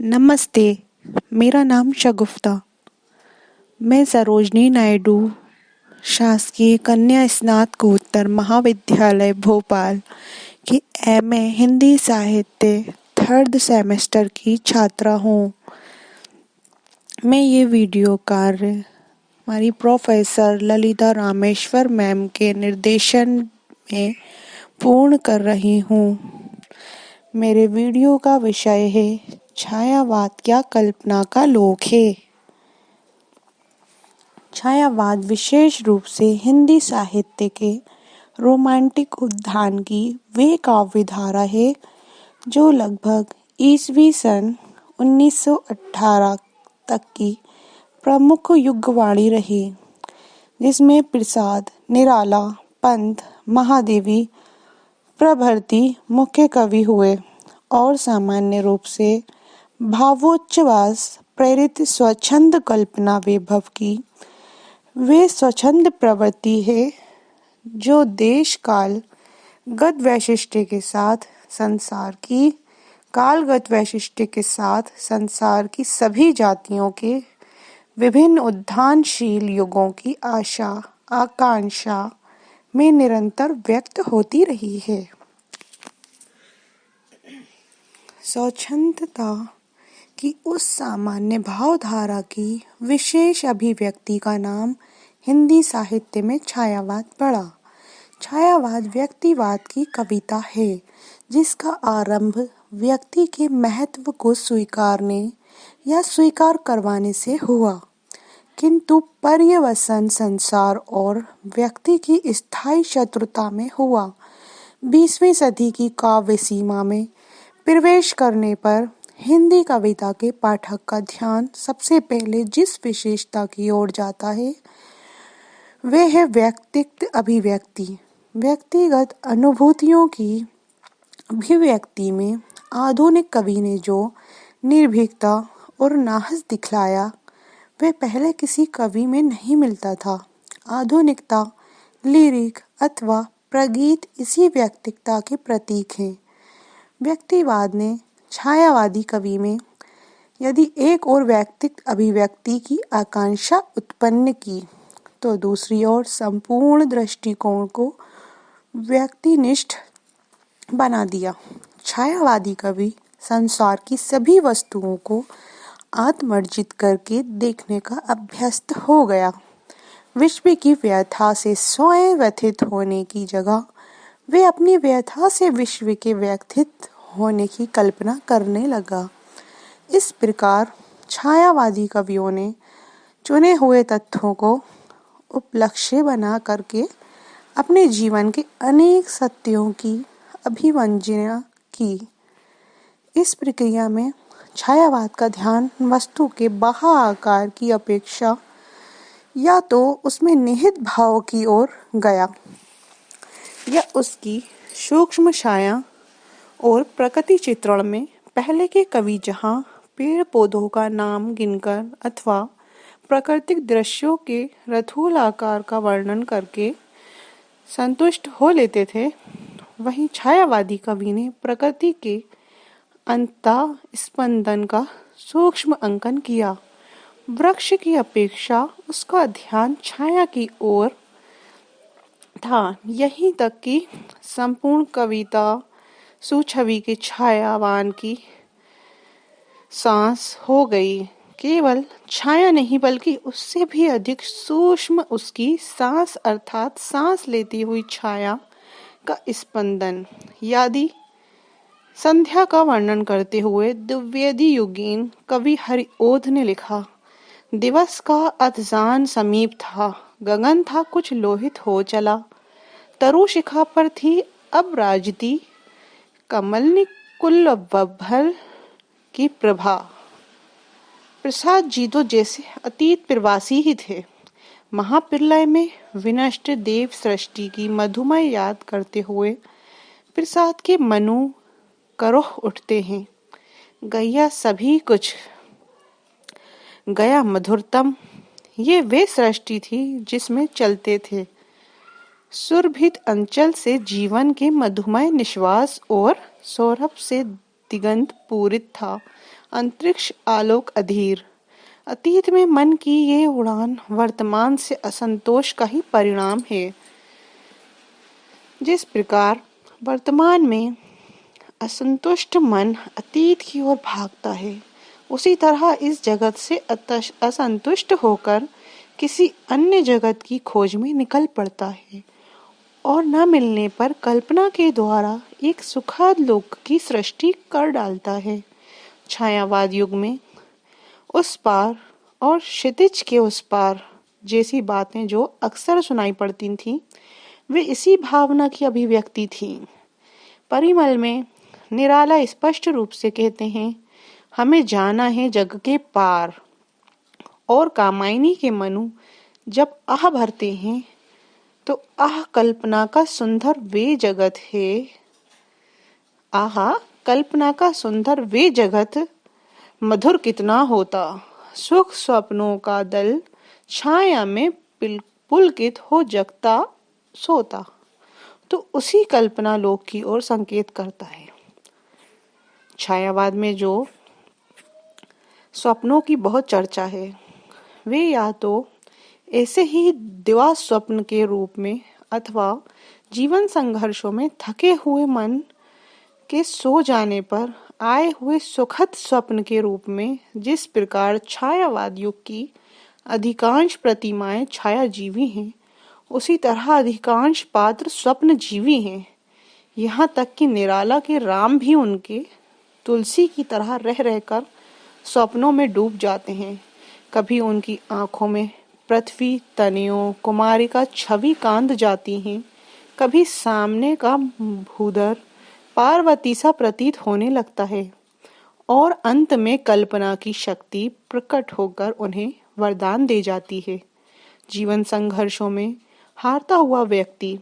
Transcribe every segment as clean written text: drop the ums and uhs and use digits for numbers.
नमस्ते। मेरा नाम शगुफ्ता। मैं सरोजनी नायडू शासकीय कन्या स्नातकोत्तर महाविद्यालय भोपाल की एमए हिंदी साहित्य थर्ड सेमेस्टर की छात्रा हूँ। मैं ये वीडियो कार्य हमारी प्रोफेसर ललिता रामेश्वर मैम के निर्देशन में पूर्ण कर रही हूँ। मेरे वीडियो का विषय है छायावाद क्या कल्पना का लोक है। छायावाद विशेष रूप से हिंदी साहित्य के रोमांटिक उद्यान की वे काव्य धारा है जो लगभग ईस्वी सन 1918 तक की प्रमुख युगवाणी रही, जिसमें प्रसाद, निराला, पंत, महादेवी प्रभृति मुख्य कवि हुए और सामान्य रूप से भावोच्छ्वास प्रेरित स्वच्छंद कल्पना वैभव की वे स्वच्छंद प्रवृत्ति है जो देश काल गत वैशिष्ट्य के साथ संसार की सभी जातियों के विभिन्न उद्यानशील युगों की आशा आकांक्षा में निरंतर व्यक्त होती रही है। स्वच्छंदता की उस सामान्य भावधारा की विशेष अभिव्यक्ति का नाम हिंदी साहित्य में छायावाद पड़ा। छायावाद व्यक्तिवाद की कविता है जिसका आरंभ व्यक्ति के महत्व को स्वीकारने या स्वीकार करवाने से हुआ, किंतु पर्यवसन संसार और व्यक्ति की स्थायी शत्रुता में हुआ। 20वीं सदी की काव्य सीमा में प्रवेश करने पर हिंदी कविता के पाठक का ध्यान सबसे पहले जिस विशेषता की ओर जाता है वह है व्यक्तित्व अभिव्यक्ति। व्यक्तिगत अनुभूतियों की अभिव्यक्ति में आधुनिक कवि ने जो निर्भीकता और नाहस दिखलाया वह पहले किसी कवि में नहीं मिलता था। आधुनिकता, लिरिक अथवा प्रगीत इसी व्यक्तिकता के प्रतीक हैं। व्यक्तिवाद ने छायावादी कवि में यदि एक ओर व्यक्तित्व अभिव्यक्ति की आकांक्षा उत्पन्न की तो दूसरी ओर संपूर्ण दृष्टिकोण को व्यक्तिनिष्ठ बना दिया। छायावादी कवि संसार की सभी वस्तुओं को आत्मर्जित करके देखने का अभ्यस्त हो गया। विश्व की व्यथा से स्वयं व्यथित होने की जगह वे अपनी व्यथा से विश्व के व्यथित होने की कल्पना करने लगा। इस प्रकार छायावादी कवियों ने चुने हुए तथ्यों को उपलक्ष्य बना करके अपने जीवन के अनेक सत्यों की अभिव्यंजना की। इस प्रक्रिया में छायावाद का ध्यान वस्तु के बाह्य आकार की अपेक्षा या तो उसमें निहित भाव की ओर गया या उसकी सूक्ष्म छाया और प्रकृति चित्रण में पहले के कवि जहाँ पेड़ पौधों का नाम गिनकर अथवा प्राकृतिक दृश्यों के रथूल आकार का वर्णन करके संतुष्ट हो लेते थे, वहीं छायावादी कवि ने प्रकृति के अंतः स्पंदन का सूक्ष्म अंकन किया। वृक्ष की अपेक्षा उसका ध्यान छाया की ओर था। यहीं तक कि संपूर्ण कविता सुछवि के छायावान की सांस हो गई। केवल छाया नहीं बल्कि उससे भी अधिक सूक्ष्म उसकी सांस अर्थात सांस लेती हुई छाया का स्पंदन। यदि संध्या का वर्णन करते हुए द्विवेदी युगीन कवि हरिओध ने लिखा, दिवस का अधजान समीप था, गगन था कुछ लोहित हो चला, तरु शिखा पर थी अब राजती, कमलनी कुलवभल की प्रभा। प्रसाद जी तो जैसे अतीत प्रवासी ही थे। महाप्रलय में विनष्ट देव सृष्टि की मधुमय याद करते हुए प्रसाद के मनु करोह उठते हैं। गैया सभी कुछ गया मधुरतम, ये वे सृष्टि थी जिसमें चलते थे। सुरभित अंचल से जीवन के मधुमय निश्वास और सौरभ से दिगंत पूरित था। अंतरिक्ष आलोक अधीर। अतीत में मन की ये उड़ान वर्तमान से असंतोष का ही परिणाम है। जिस प्रकार वर्तमान में असंतुष्ट मन अतीत की ओर भागता है, उसी तरह इस जगत से असंतुष्ट होकर किसी अन्य जगत की खोज में निकल पड़ता है और न मिलने पर कल्पना के द्वारा एक सुखद लोक की सृष्टि कर डालता है। छायावाद युग में उस पार और क्षितिज के उस पार जैसी बातें जो अक्सर सुनाई पड़ती थीं, वे इसी भावना की अभिव्यक्ति थीं। परिमल में निराला स्पष्ट रूप से कहते हैं, हमें जाना है जग के पार। और कामायनी के मनु जब आह भरते हैं तो आह कल्पना का सुंदर वे जगत है। आहा कल्पना का सुंदर वे जगत मधुर कितना होता, सुख स्वप्नों का दल छाया में पुलकित हो जगता सोता। तो उसी कल्पना लोक की ओर संकेत करता है। छायावाद में जो स्वप्नों की बहुत चर्चा है, वे या तो ऐसे ही दिवा स्वप्न के रूप में अथवा जीवन संघर्षों में थके हुए मन के सो जाने पर आए हुए सुखद स्वप्न के रूप में। जिस प्रकार छायावाद युग की अधिकांश प्रतिमाएं छायाजीवी हैं, उसी तरह अधिकांश पात्र स्वप्न जीवी हैं। यहाँ तक कि निराला के राम भी उनके तुलसी की तरह रह रहकर स्वप्नों में डूब जाते हैं। कभी उनकी आंखों में पृथ्वी, तनियों, कुमारी का छवि कांद जाती हैं, कभी सामने का भूधर पार्वती सा प्रतीत होने लगता है और अंत में कल्पना की शक्ति प्रकट होकर उन्हें वरदान दे जाती है। जीवन संघर्षों में हारता हुआ व्यक्ति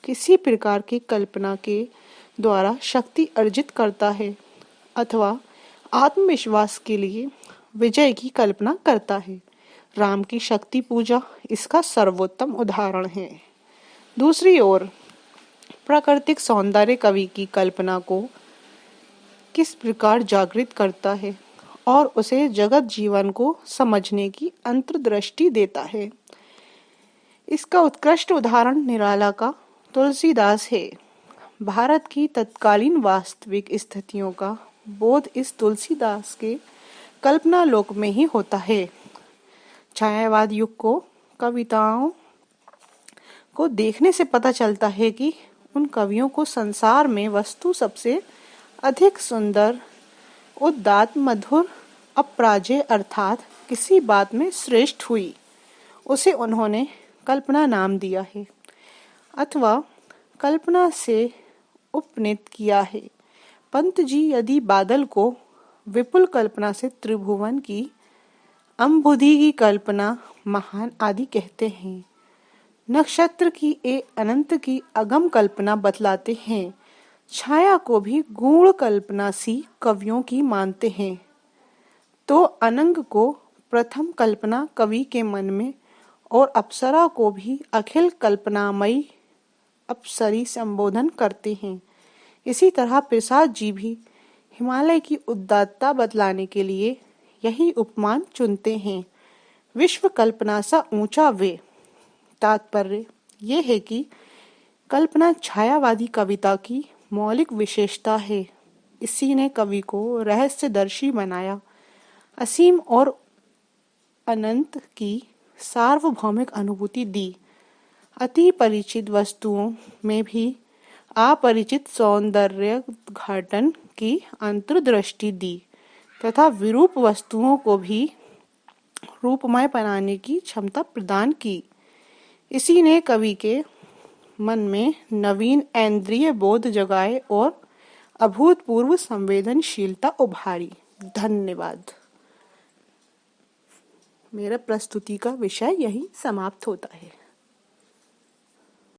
किसी प्रकार की कल्पना के द्वारा शक्ति अर्जित करता है अथवा आत्मविश्वास के लिए विजय की कल्पना करता है। राम की शक्ति पूजा इसका सर्वोत्तम उदाहरण है। दूसरी ओर प्राकृतिक सौंदर्य कवि की कल्पना को किस प्रकार जागृत करता है और उसे जगत जीवन को समझने की अंतर्दृष्टि देता है। इसका उत्कृष्ट उदाहरण निराला का तुलसीदास है। भारत की तत्कालीन वास्तविक स्थितियों का बोध इस तुलसीदास के कल्पना लोक में ही होता है। छायावाद युग को कविताओं को देखने से पता चलता है कि उन कवियों को संसार में वस्तु सबसे अधिक सुंदर, उदात्त, मधुर, अपराजेय अर्थात किसी बात में श्रेष्ठ हुई, उसे उन्होंने कल्पना नाम दिया है अथवा कल्पना से उपनीत किया है। पंत जी यदि बादल को विपुल कल्पना से त्रिभुवन की अम्बुधि की कल्पना महान आदि कहते हैं, नक्षत्र की अनंत की अगम कल्पना बतलाते हैं, छाया को भी गूढ़ कल्पना सी कवियों की मानते हैं, तो अनंग को प्रथम कल्पना कवि के मन में और अप्सरा को भी अखिल कल्पनामयी अप्सरी संबोधन करते हैं। इसी तरह प्रसाद जी भी हिमालय की उदात्तता बतलाने के लिए यही उपमान चुनते हैं। विश्व कल्पना सा ऊंचा वे। तात्पर्य यह है कि कल्पना छायावादी कविता की मौलिक विशेषता है। इसी ने कवि को रहस्यदर्शी बनाया, असीम और अनंत की सार्वभौमिक अनुभूति दी, अति परिचित वस्तुओं में भी अपरिचित सौंदर्योद्घाटन की अंतर्दृष्टि दी तथा विरूप वस्तुओं को भी रूपमय बनाने की क्षमता प्रदान की। इसी ने कवि के मन में नवीन इंद्रिय बोध जगाए और अभूतपूर्व संवेदनशीलता उभारी। धन्यवाद। मेरा प्रस्तुति का विषय यही समाप्त होता है।